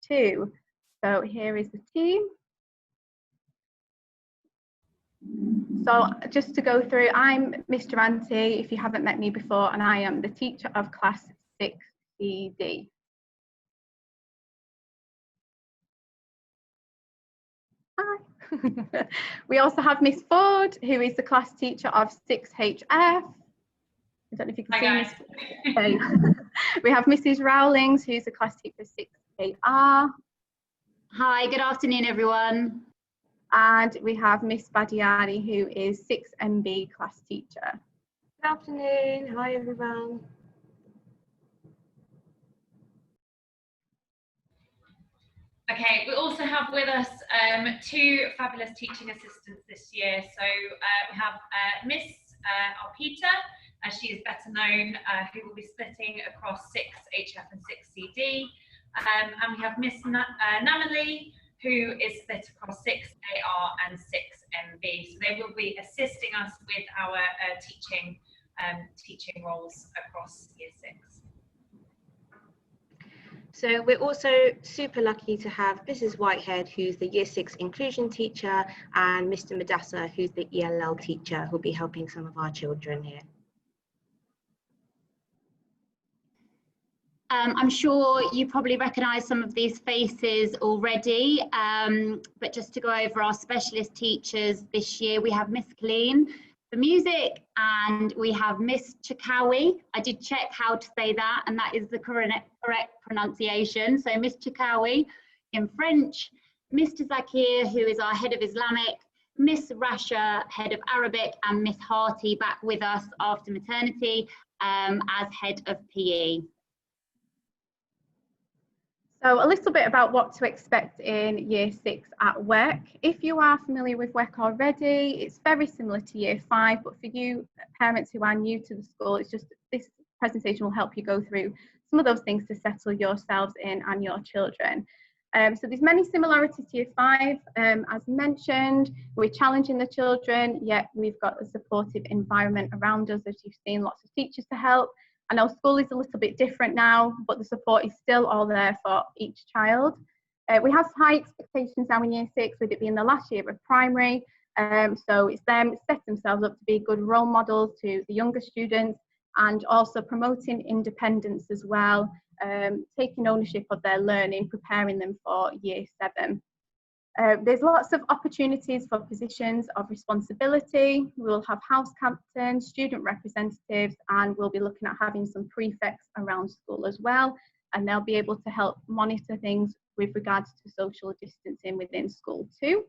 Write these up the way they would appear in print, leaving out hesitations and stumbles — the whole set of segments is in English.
2. So here is the team. So just to go through, I'm Miss Durante, if you haven't met me before, and I am the teacher of class 6CD. Hi. We also have Miss Ford, who is the class teacher of 6HF. I don't know if you can see Miss. Okay. We have Mrs. Rowlings, who's the class teacher of 6AR. Hi, good afternoon, everyone. And we have Miss Badiani, who is 6MB class teacher. Good afternoon. Hi, everyone. Okay, we also have with us 2 fabulous teaching assistants this year. So we have Miss Alpita, as she is better known, who will be splitting across 6HF and 6CD. And we have Miss Namali, who is split across 6AR and 6MB. So they will be assisting us with our teaching roles across Year 6. So we're also super lucky to have Mrs. Whitehead, who's the Year 6 inclusion teacher, and Mr. Madassa, who's the ELL teacher, who'll be helping some of our children here. I'm sure you probably recognise some of these faces already, but just to go over our specialist teachers this year, we have Miss Colleen for music, and we have Miss Chikawi. I did check how to say that, and that is the correct pronunciation. So Miss Chikawi in French, Mr. Zakir, who is our head of Islamic, Miss Rasha, head of Arabic, and Miss Harty back with us after maternity as head of PE. So a little bit about what to expect in Year 6 at WEC. If you are familiar with WEC already, it's very similar to Year 5, but for you parents who are new to the school, it's just this presentation will help you go through some of those things to settle yourselves in and your children. So there's many similarities to Year 5. As mentioned, we're challenging the children, yet we've got a supportive environment around us, as you've seen, lots of teachers to help. I know school is a little bit different now, but the support is still all there for each child. We have high expectations now in Year 6, with it being the last year of primary. So it's them set themselves up to be good role models to the younger students, and also promoting independence as well, taking ownership of their learning, preparing them for Year 7. There's lots of opportunities for positions of responsibility. We'll have house captains, student representatives, and we'll be looking at having some prefects around school as well. And they'll be able to help monitor things with regards to social distancing within school too.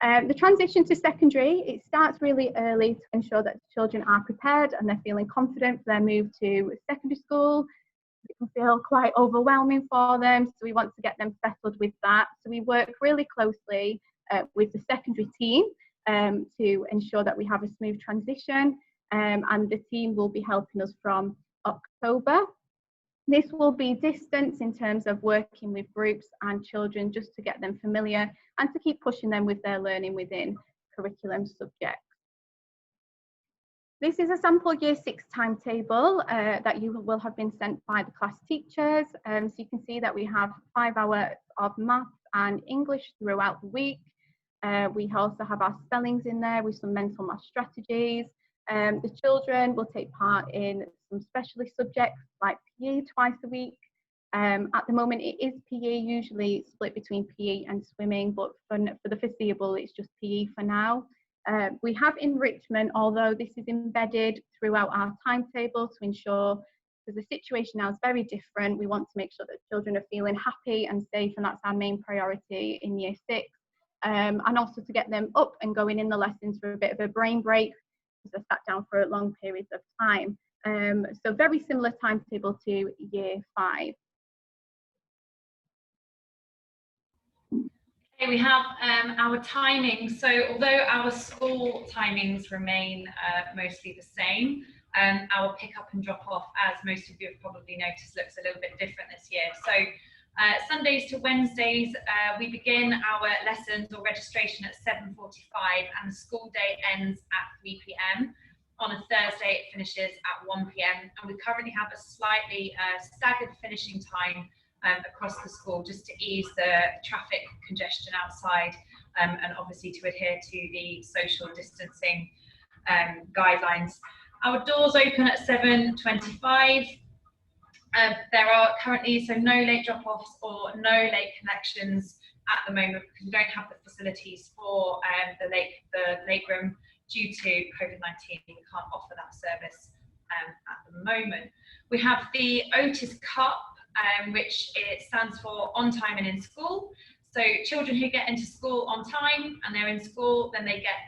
The transition to secondary, it starts really early to ensure that children are prepared and they're feeling confident for their move to secondary school. It can feel quite overwhelming for them, so we want to get them settled with that. So we work really closely with the secondary team to ensure that we have a smooth transition, and the team will be helping us from October. This will be distance in terms of working with groups and children, just to get them familiar and to keep pushing them with their learning within curriculum subjects. This is a sample Year 6 timetable that you will have been sent by the class teachers. So you can see that we have 5 hours of maths and English throughout the week. We also have our spellings in there with some mental math strategies. The children will take part in some specialist subjects like PE twice a week. At the moment it is PE, usually split between PE and swimming, but for the foreseeable it's just PE for now. We have enrichment, although this is embedded throughout our timetable to ensure, because the situation now is very different, we want to make sure that children are feeling happy and safe, and that's our main priority in Year 6. And also to get them up and going in the lessons for a bit of a brain break, because they're sat down for long periods of time. So very similar timetable to Year 5. We have our timings. So although our school timings remain mostly the same, our pick up and drop off, as most of you have probably noticed, looks a little bit different this year. So Sundays to Wednesdays, we begin our lessons or registration at 7:45, and the school day ends at 3 p.m. On a Thursday, it finishes at 1 p.m. And we currently have a slightly staggered finishing time across the school, just to ease the traffic congestion outside, and obviously to adhere to the social distancing guidelines. Our doors open at 7:25. There are currently no late drop-offs or no late connections at the moment, because we don't have the facilities for the late room due to COVID-19. We can't offer that service at the moment. We have the Otis Cup, which it stands for On Time and in School. So children who get into school on time and they're in school, then they get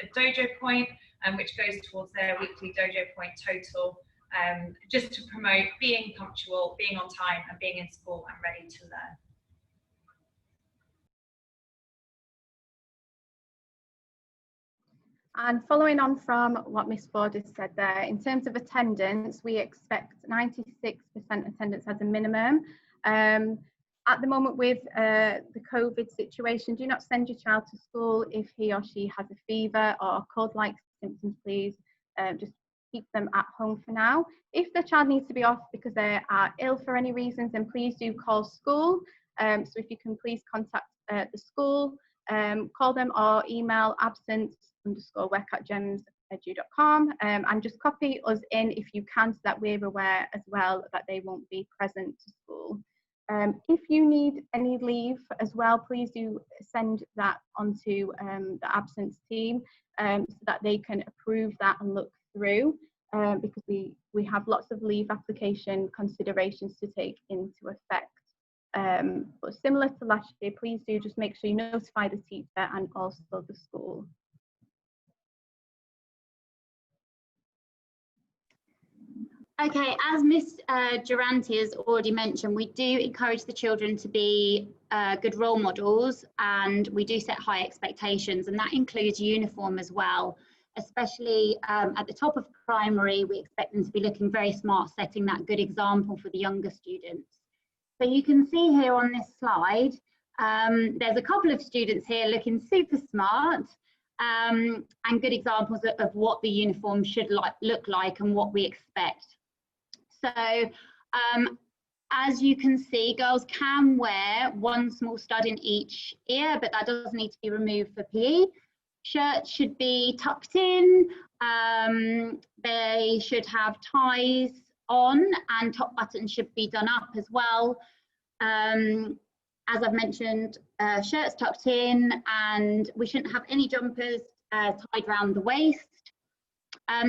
a dojo point, which goes towards their weekly dojo point total, just to promote being punctual, being on time, and being in school and ready to learn. And following on from what Miss Ford has said there, in terms of attendance, we expect 96% attendance as a minimum. At the moment with the COVID situation, do not send your child to school if he or she has a fever or cold-like symptoms, please. Just keep them at home for now. If the child needs to be off because they are ill for any reasons, then please do call school. So if you can please contact the school, call them or email absence_work@gems.edu.com, and just copy us in if you can, so that we're aware as well that they won't be present to school. If you need any leave as well, please do send that onto the absence team, so that they can approve that and look through, because we have lots of leave application considerations to take into effect. But similar to last year, please do just make sure you notify the teacher and also the school. Okay, as Miss Durante has already mentioned, we do encourage the children to be good role models, and we do set high expectations, and that includes uniform as well. Especially at the top of primary, we expect them to be looking very smart, setting that good example for the younger students. So you can see here on this slide, there's a couple of students here looking super smart, and good examples of what the uniform should look like and what we expect. So as you can see, girls can wear one small stud in each ear, but that does need to be removed for PE. Shirts should be tucked in, they should have ties on, and top buttons should be done up as well. As I've mentioned, shirts tucked in, and we shouldn't have any jumpers tied around the waist.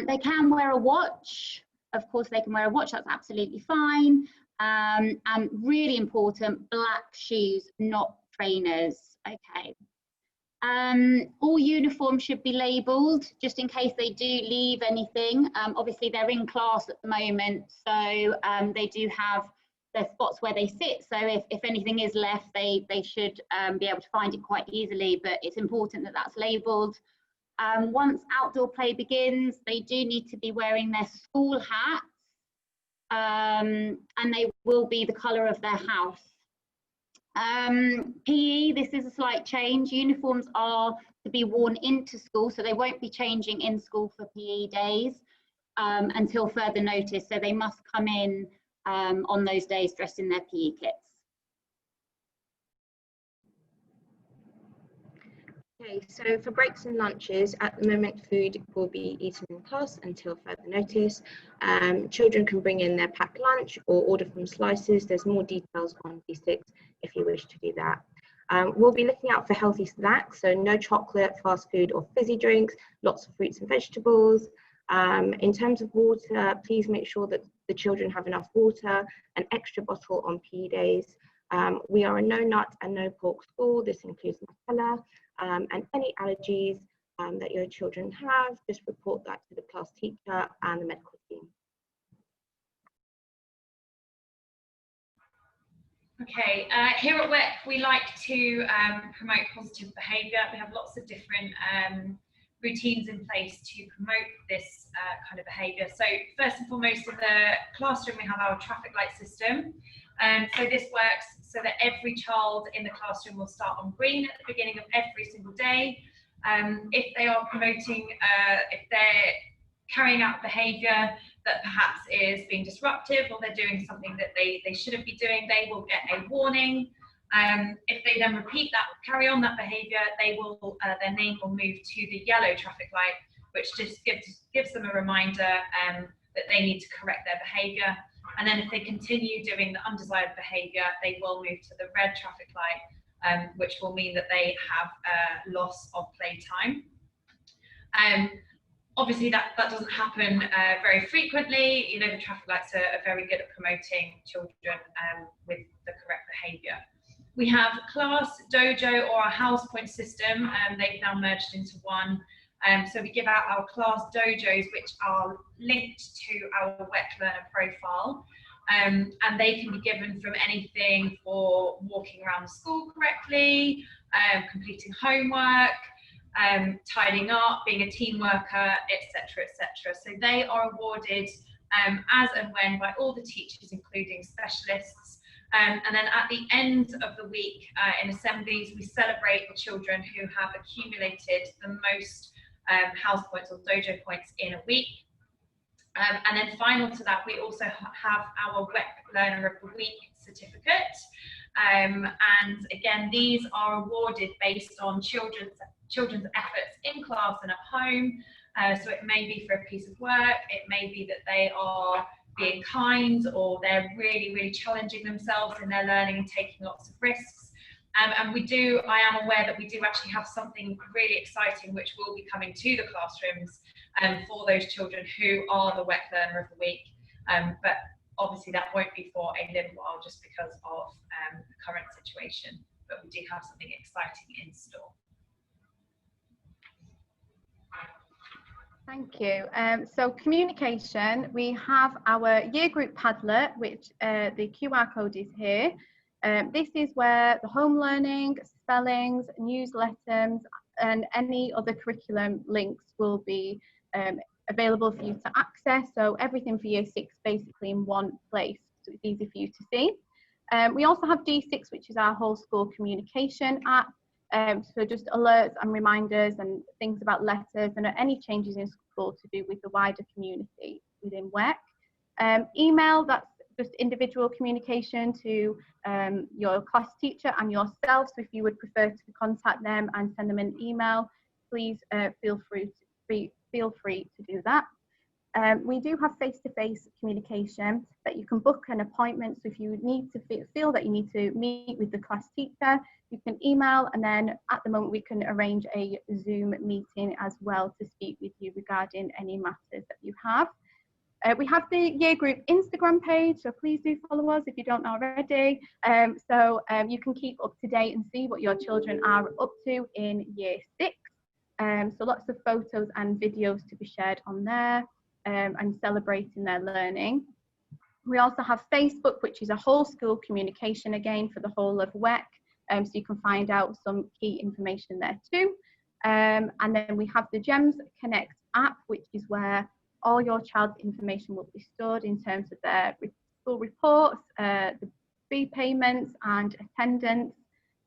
They can wear a watch. Of course, they can wear a watch, that's absolutely fine. And really important, black shoes, not trainers. Okay. All uniforms should be labelled, just in case they do leave anything. Obviously, they're in class at the moment, so they do have their spots where they sit. So if anything is left, they should be able to find it quite easily, but it's important that that's labelled. Once outdoor play begins, they do need to be wearing their school hats, and they will be the colour of their house. PE, this is a slight change. Uniforms are to be worn into school, so they won't be changing in school for PE days until further notice. So they must come in on those days dressed in their PE kits. Okay, so for breaks and lunches, at the moment food will be eaten in class until further notice. Children can bring in their packed lunch or order from Slices. There's more details on B6 if you wish to do that. We'll be looking out for healthy snacks, so no chocolate, fast food or fizzy drinks, lots of fruits and vegetables. In terms of water, please make sure that the children have enough water, an extra bottle on PE days. We are a no nut and no pork school. This includes Nutella. And any allergies that your children have, just report that to the class teacher and the medical team. Okay, here at WEC, we like to promote positive behaviour. We have lots of different routines in place to promote this kind of behaviour. So first and foremost, in the classroom, we have our traffic light system. So this works so that every child in the classroom will start on green at the beginning of every single day. If they are promoting, if they're carrying out behaviour that perhaps is being disruptive, or they're doing something that they shouldn't be doing, they will get a warning. If they then repeat that, carry on that behaviour, they will their name will move to the yellow traffic light, which just gives them a reminder that they need to correct their behaviour. And then if they continue doing the undesired behaviour, they will move to the red traffic light, which will mean that they have a loss of playtime. Obviously that doesn't happen very frequently. You know, the traffic lights are very good at promoting children with the correct behaviour. We have class, dojo, or a house point system. They've now merged into one. So we give out our class dojos, which are linked to our WEC learner profile. And they can be given from anything for walking around the school correctly, completing homework, tidying up, being a team worker, etc., etc. So they are awarded as and when by all the teachers, including specialists. And then at the end of the week in assemblies, we celebrate the children who have accumulated the most house points or dojo points in a week. And then final to that, we also have our WEC Learner of the Week certificate. And again, these are awarded based on children's efforts in class and at home. So it may be for a piece of work, it may be that they are being kind, or they're really, really challenging themselves in their learning and taking lots of risks. And I am aware that we do actually have something really exciting which will be coming to the classrooms for those children who are the WEC Learner of the Week. But obviously that won't be for a little while just because of the current situation, but we do have something exciting in store. Thank you. So communication, we have our year group Padlet, which the QR code is here. This is where the home learning, spellings, newsletters, and any other curriculum links will be available for you to access. So everything for year 6 basically in one place, so it's easy for you to see. We also have D6, which is our whole school communication app. So just alerts and reminders and things about letters and any changes in school to do with the wider community within WEC. Email, that's just individual communication to your class teacher and yourself. So if you would prefer to contact them and send them an email, please feel free to do that. We do have face-to-face communication that you can book an appointment. So if you need to feel that you need to meet with the class teacher, you can email, and then at the moment we can arrange a Zoom meeting as well to speak with you regarding any matters that you have. We have the year group Instagram page, so please do follow us if you don't already. So you can keep up to date and see what your children are up to in year 6. So lots of photos and videos to be shared on there and celebrating their learning. We also have Facebook, which is a whole school communication again for the whole of WEC. So you can find out some key information there too. And then we have the GEMS Connect app, which is where all your child's information will be stored in terms of their school reports, the fee payments and attendance.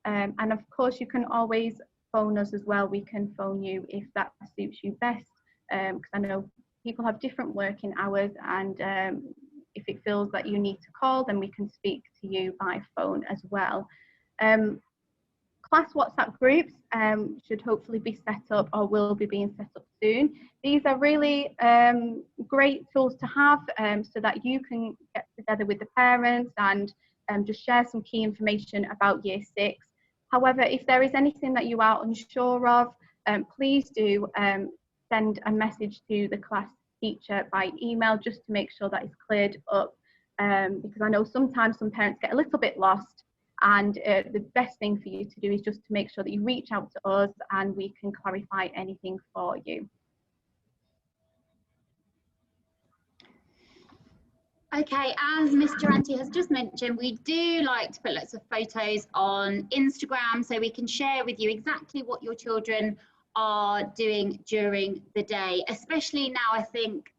And of course, you can always phone us as well. We can phone you if that suits you best, because I know people have different working hours, and if it feels that you need to call, then we can speak to you by phone as well. Class WhatsApp groups should hopefully be set up or will be being set up soon. These are really great tools to have so that you can get together with the parents and just share some key information about year 6. However, if there is anything that you are unsure of, please do send a message to the class teacher by email just to make sure that it's cleared up, because I know sometimes some parents get a little bit lost, and the best thing for you to do is just to make sure that you reach out to us and we can clarify anything for you. Okay, as Miss Durante has just mentioned, we do like to put lots of photos on Instagram so we can share with you exactly what your children are doing during the day, especially now. I think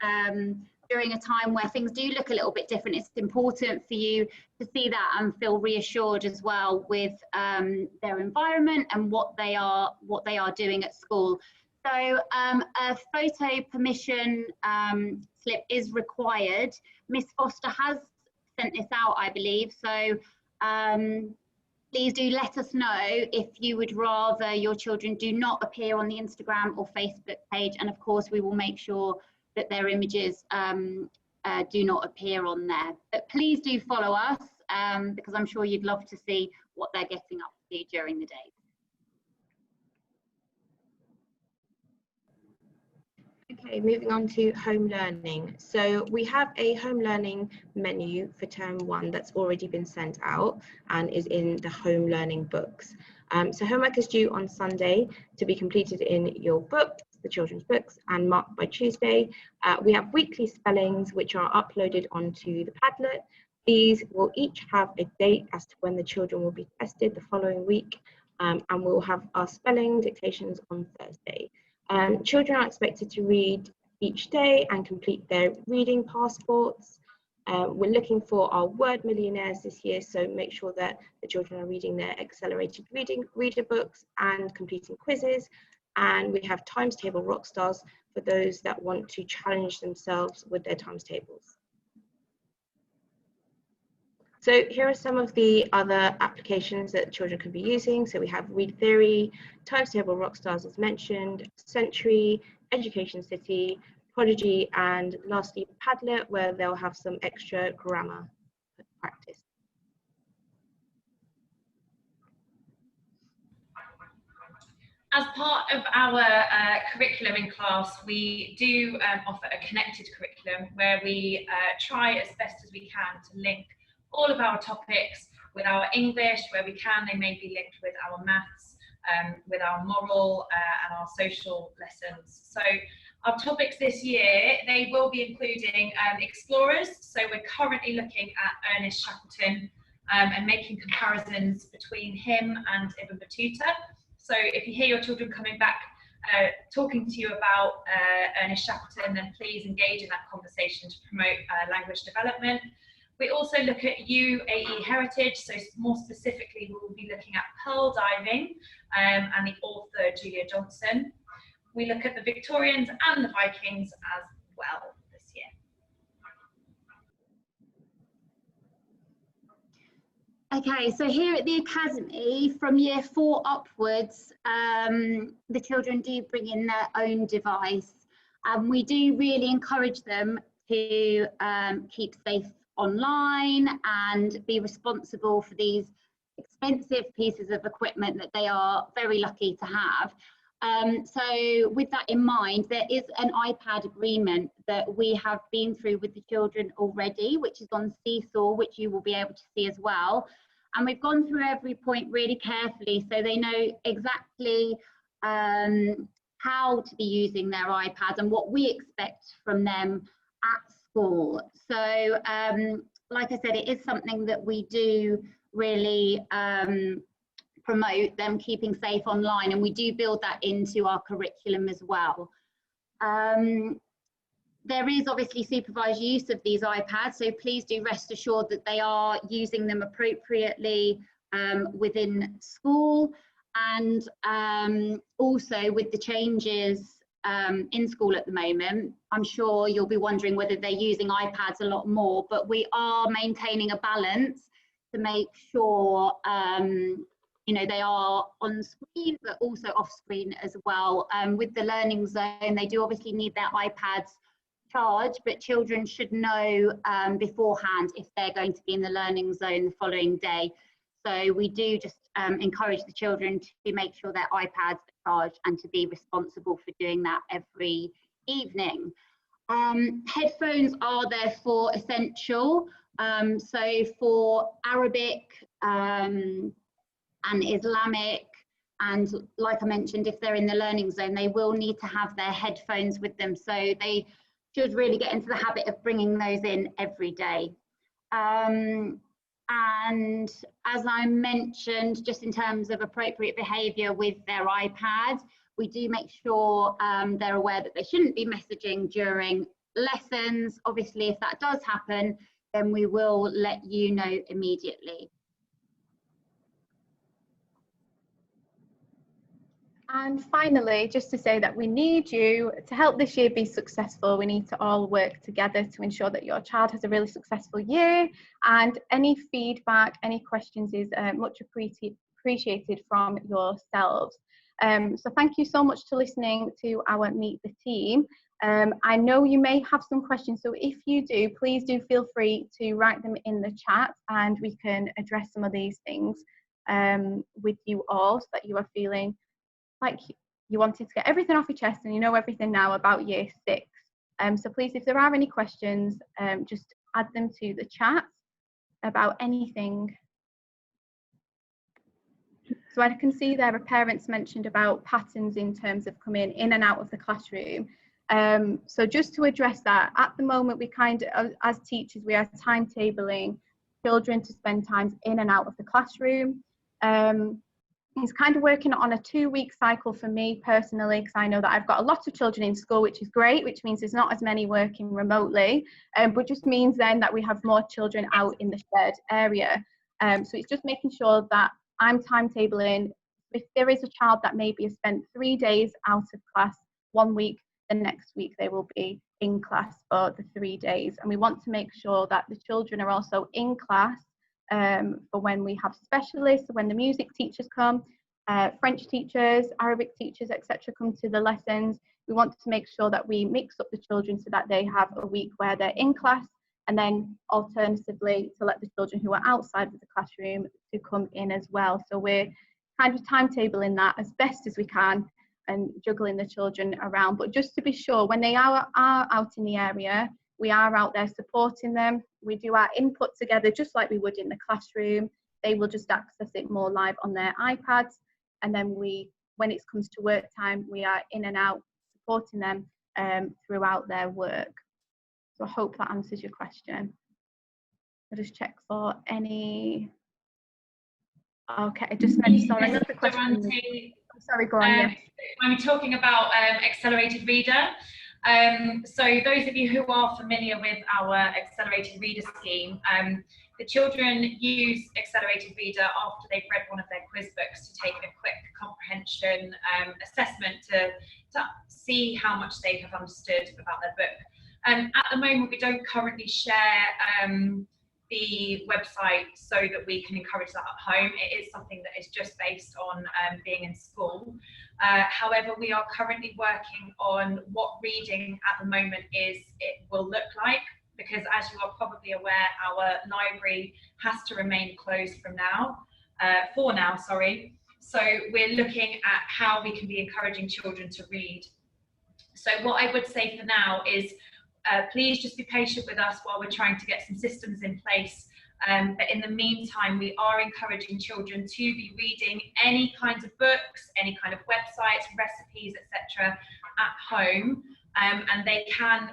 during a time where things do look a little bit different, it's important for you to see that and feel reassured as well with their environment and what they are doing at school. So a photo permission slip is required. Miss Foster has sent this out, I believe. So please do let us know if you would rather your children do not appear on the Instagram or Facebook page. And of course, we will make sure that their images do not appear on there. But please do follow us because I'm sure you'd love to see what they're getting up to during the day. Okay, moving on to home learning. So we have a home learning menu for term 1 that's already been sent out and is in the home learning books. So homework is due on Sunday to be completed in your books, the children's books, and marked by Tuesday. We have weekly spellings which are uploaded onto the Padlet. These will each have a date as to when the children will be tested the following week, and we'll have our spelling dictations on Thursday. Children are expected to read each day and complete their reading passports. We're looking for our word millionaires this year, so make sure that the children are reading their accelerated reader books and completing quizzes. And we have times table rock stars for those that want to challenge themselves with their times tables. So here are some of the other applications that children can be using. So we have Read Theory, Times Table Rockstars as mentioned, Century, Education City, Prodigy, and lastly Padlet, where they'll have some extra grammar practice. As part of our curriculum in class, we do offer a connected curriculum where we try as best as we can to link all of our topics with our English, where we can. They may be linked with our maths, with our moral and our social lessons. So our topics this year, they will be including explorers. So we're currently looking at Ernest Shackleton and making comparisons between him and Ibn Battuta. So if you hear your children coming back talking to you about Ernest Shackleton, then please engage in that conversation to promote language development. We also look at UAE heritage, so more specifically we will be looking at pearl diving and the author Julia Johnson. We look at the Victorians and the Vikings as well this year. Okay, so here at the Academy, from year 4 upwards, the children do bring in their own device, and we do really encourage them to keep safe online and be responsible for these expensive pieces of equipment that they are very lucky to have. So with that in mind, there is an iPad agreement that we have been through with the children already, which is on Seesaw, which you will be able to see as well. And we've gone through every point really carefully so they know exactly how to be using their iPads and what we expect from them at school. So like I said, it is something that we do really promote, them keeping safe online, and we do build that into our curriculum as well. There is obviously supervised use of these iPads, so please do rest assured that they are using them appropriately within school, and also with the changes in school at the moment, I'm sure you'll be wondering whether they're using iPads a lot more, but we are maintaining a balance to make sure you know, they are on screen but also off screen as well. With the learning zone, they do obviously need their iPads charged, but children should know beforehand if they're going to be in the learning zone the following day. So we do just encourage the children to make sure their iPads are charged and to be responsible for doing that every evening. Headphones are therefore essential. So for Arabic and Islamic, and like I mentioned, if they're in the learning zone, they will need to have their headphones with them. So they should really get into the habit of bringing those in every day. And as I mentioned, just in terms of appropriate behaviour with their iPad, we do make sure they're aware that they shouldn't be messaging during lessons. Obviously, if that does happen, then we will let you know immediately. And finally, just to say that we need you to help this year be successful. We need to all work together to ensure that your child has a really successful year, and any feedback, any questions is much appreciated from yourselves. So thank you so much for listening to our Meet the Team. I know you may have some questions, so if you do, please do feel free to write them in the chat, and we can address some of these things with you all, so that you are feeling like you wanted to get everything off your chest and you know everything now about year 6. So please, if there are any questions, just add them to the chat about anything. So I can see there are parents mentioned about patterns in terms of coming in and out of the classroom. So just to address that, at the moment we kind of, as teachers, we are timetabling children to spend times in and out of the classroom. It's kind of working on a 2-week cycle for me personally, because I know that I've got a lot of children in school, which is great, which means there's not as many working remotely, but just means then that we have more children out in the shared area. So it's just making sure that I'm timetabling. If there is a child that maybe has spent 3 days out of class 1 week, the next week they will be in class for the 3 days. And we want to make sure that the children are also in class for when we have specialists, when the music teachers come, French teachers, Arabic teachers, etc. come to the lessons. We want to make sure that we mix up the children so that they have a week where they're in class, and then alternatively to let the children who are outside of the classroom to come in as well. So we're kind of timetabling that as best as we can and juggling the children around. But just to be sure, when they are out in the area, we are out there supporting them. We do our input together just like we would in the classroom. They will just access it more live on their iPads. And then when it comes to work time, we are in and out supporting them throughout their work. So I hope that answers your question. I'll just check for any. Okay, I just meant, sorry, another question. Sorry, go on. Yes. When we're talking about accelerated reader, so those of you who are familiar with our accelerated reader scheme, the children use accelerated reader after they've read one of their quiz books to take a quick comprehension assessment to see how much they have understood about their book. At the moment, we don't currently share the website so that we can encourage that at home. It is something that is just based on being in school. However, we are currently working on what reading at the moment will look like, because as you are probably aware, our library has to remain closed for now. So we're looking at how we can be encouraging children to read. So what I would say for now is please just be patient with us while we're trying to get some systems in place. But in the meantime, we are encouraging children to be reading any kinds of books, any kind of websites, recipes, etc. at home. And they can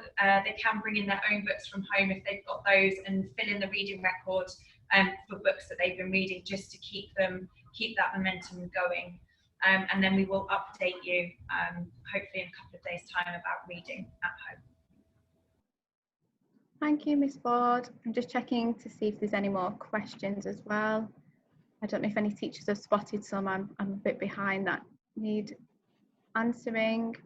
bring in their own books from home if they've got those, and fill in the reading record for books that they've been reading, just to keep that momentum going. And then we will update you hopefully in a couple of days' time about reading at home. Thank you, Miss Ford. I'm just checking to see if there's any more questions as well. I don't know if any teachers have spotted some. I'm a bit behind that need answering.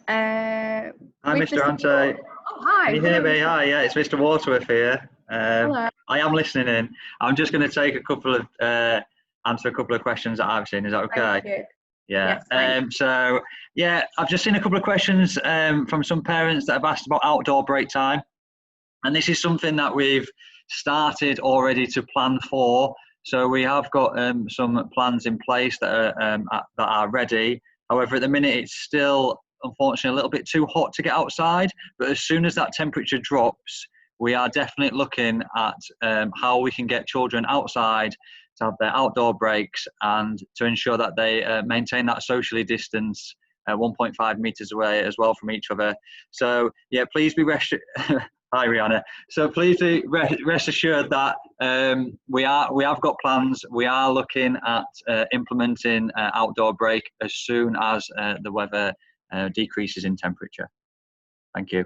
Hi, Mr. Ante. Oh, hi. Can you hear me? Hi, yeah, it's Mr. Waterworth here. Hello. I am listening in. I'm just going to take answer a couple of questions that I've seen. Is that okay? Thank you. Yeah. Yes, so yeah, I've just seen a couple of questions from some parents that have asked about outdoor break time, and this is something that we've started already to plan for. So we have got some plans in place that are ready. However, at the minute it's still, unfortunately, a little bit too hot to get outside. But as soon as that temperature drops, we are definitely looking at how we can get children outside to have their outdoor breaks, and to ensure that they maintain that socially distanced 1.5 meters away as well from each other. So yeah, please be hi Rihanna. So please do rest assured that we have got plans. We are looking at implementing outdoor break as soon as the weather decreases in temperature. Thank you.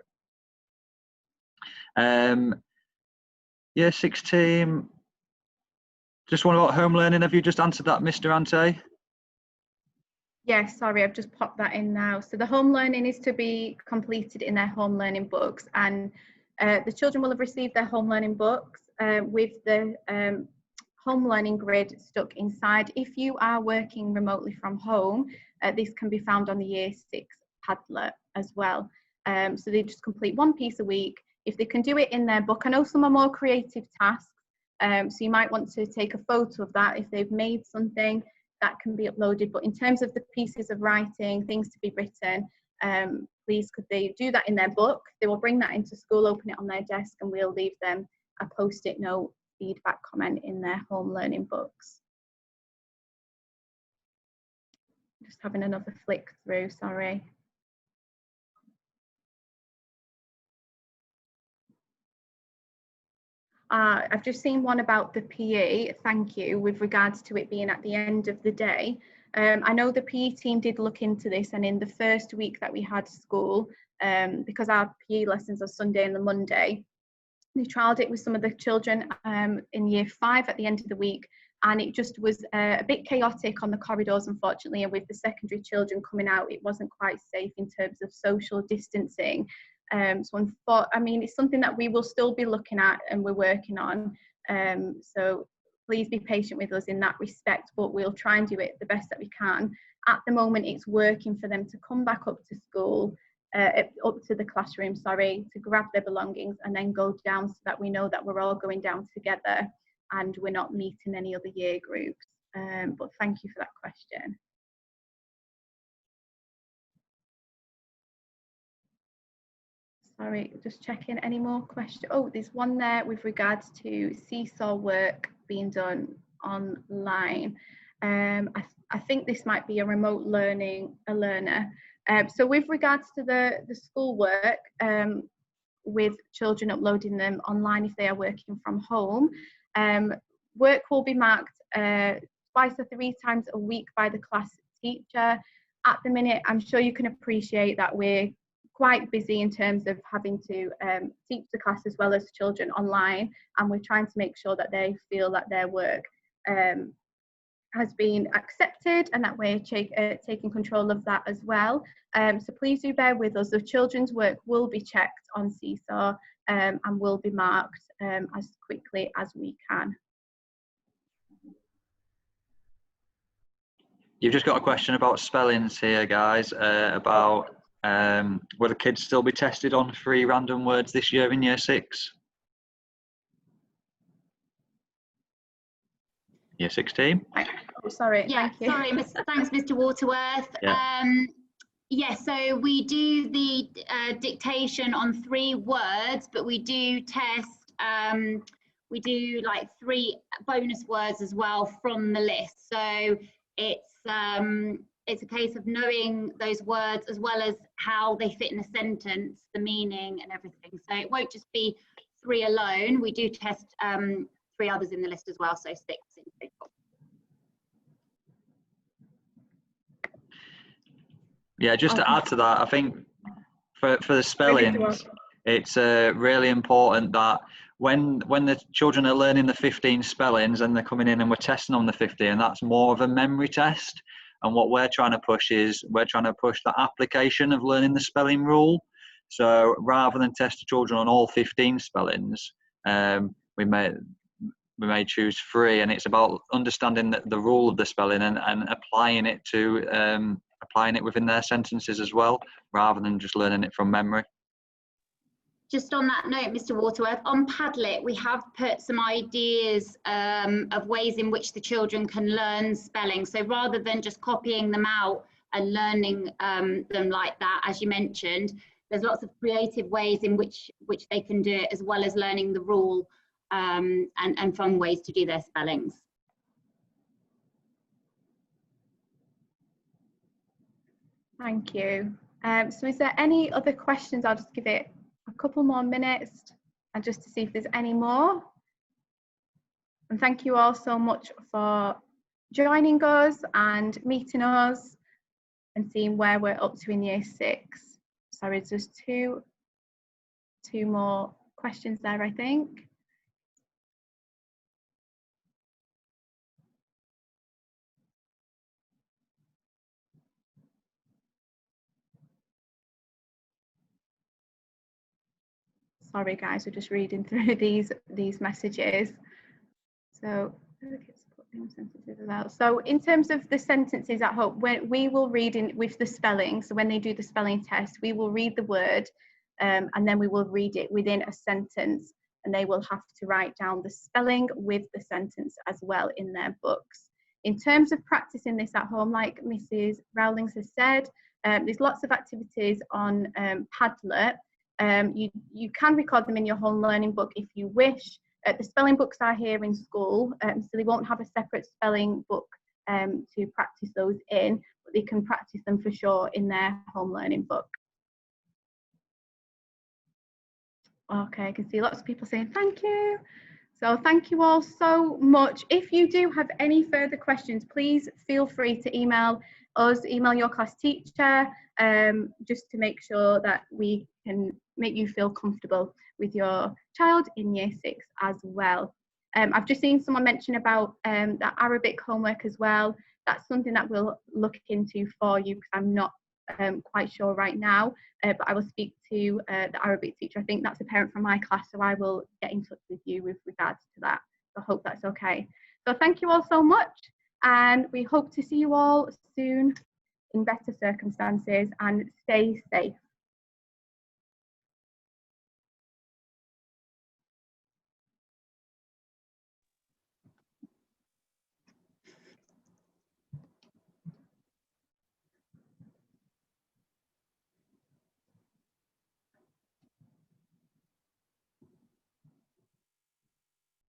Year 6 team. Just one about home learning. Have you just answered that, Mr. Ante? Yes, sorry, I've just popped that in now. So the home learning is to be completed in their home learning books, and the children will have received their home learning books with the home learning grid stuck inside. If you are working remotely from home, this can be found on the Year 6 Padlet as well. So they just complete one piece a week. If they can do it in their book, I know some are more creative tasks, so you might want to take a photo of that. If they've made something, that can be uploaded. But in terms of the pieces of writing, things to be written, please could they do that in their book. They will bring that into school, open it on their desk, and we'll leave them a post-it note feedback comment in their home learning books. Just having another flick through, sorry. I've just seen one about the PE, thank you, with regards to it being at the end of the day. I know the PE team did look into this, and in the first week that we had school, because our PE lessons are Sunday and the Monday, they trialled it with some of the children in Year 5 at the end of the week, and it just was a bit chaotic on the corridors, unfortunately, and with the secondary children coming out, it wasn't quite safe in terms of social distancing. I mean, it's something that we will still be looking at and we're working on. So please be patient with us in that respect, but we'll try and do it the best that we can. At the moment, it's working for them to come back up to school, up to the classroom, sorry, to grab their belongings and then go down, so that we know that we're all going down together and we're not meeting any other year groups. But thank you for that question. Sorry, just checking any more questions. Oh, there's one there with regards to seesaw work being done online. I think this might be a remote learner. So with regards to the school work, with children uploading them online if they are working from home, work will be marked twice or 3 times a week by the class teacher. At the minute, I'm sure you can appreciate that we're quite busy in terms of having to teach the class as well as children online, and we're trying to make sure that they feel that their work has been accepted and that we're taking control of that as well. So please do bear with us. The children's work will be checked on Seesaw and will be marked as quickly as we can. You've just got a question about spellings here, guys, about will the kids still be tested on 3 random words this year in Year 6? Year 6 team? Oh, sorry, yeah, thank you. sorry, thanks, Mr. Waterworth. Yeah. So we do the dictation on 3 words, but we do test, we do like 3 bonus words as well from the list. So it's a case of knowing those words as well as how they fit in a sentence, the meaning and everything. So it won't just be 3 alone. We do test 3 others in the list as well, so 6 in total. Yeah, just to add to that, I think for the spellings, it's really important that when the children are learning the 15 spellings and they're coming in and we're testing on the 15, that's more of a memory test. And what we're trying to push is the application of learning the spelling rule. So rather than test the children on all 15 spellings, we may choose 3, and it's about understanding the rule of the spelling and applying it to applying it within their sentences as well, rather than just learning it from memory. Just on that note, Mr. Waterworth, on Padlet, we have put some ideas of ways in which the children can learn spelling. So rather than just copying them out and learning them like that, as you mentioned, there's lots of creative ways in which they can do it, as well as learning the rule and fun ways to do their spellings. Thank you. So is there any other questions? I'll just give it a couple more minutes and just to see if there's any more. And thank you all so much for joining us and meeting us and seeing where we're up to in Year 6. Sorry, there's just two more questions there, I think. Sorry guys, we're just reading through these messages. So sentences as well. So in terms of the sentences at home, when we will read in with the spelling, so when they do the spelling test, we will read the word and then we will read it within a sentence, and they will have to write down the spelling with the sentence as well in their books. In terms of practicing this at home, like Mrs. Rowlings has said, there's lots of activities on Padlet. You can record them in your home learning book if you wish. The spelling books are here in school, so they won't have a separate spelling book to practice those in, but they can practice them for sure in their home learning book. Okay, I can see lots of people saying thank you. So thank you all so much. If you do have any further questions, please feel free to email us, email your class teacher, just to make sure that we can make you feel comfortable with your child in year 6 as well. I've just seen someone mention about the Arabic homework as well. That's something that we'll look into for you, because I'm not quite sure right now, but I will speak to the Arabic teacher. I think that's a parent from my class, so I will get in touch with you with regards to that. So I hope that's okay. So thank you all so much, and we hope to see you all soon in better circumstances, and stay safe.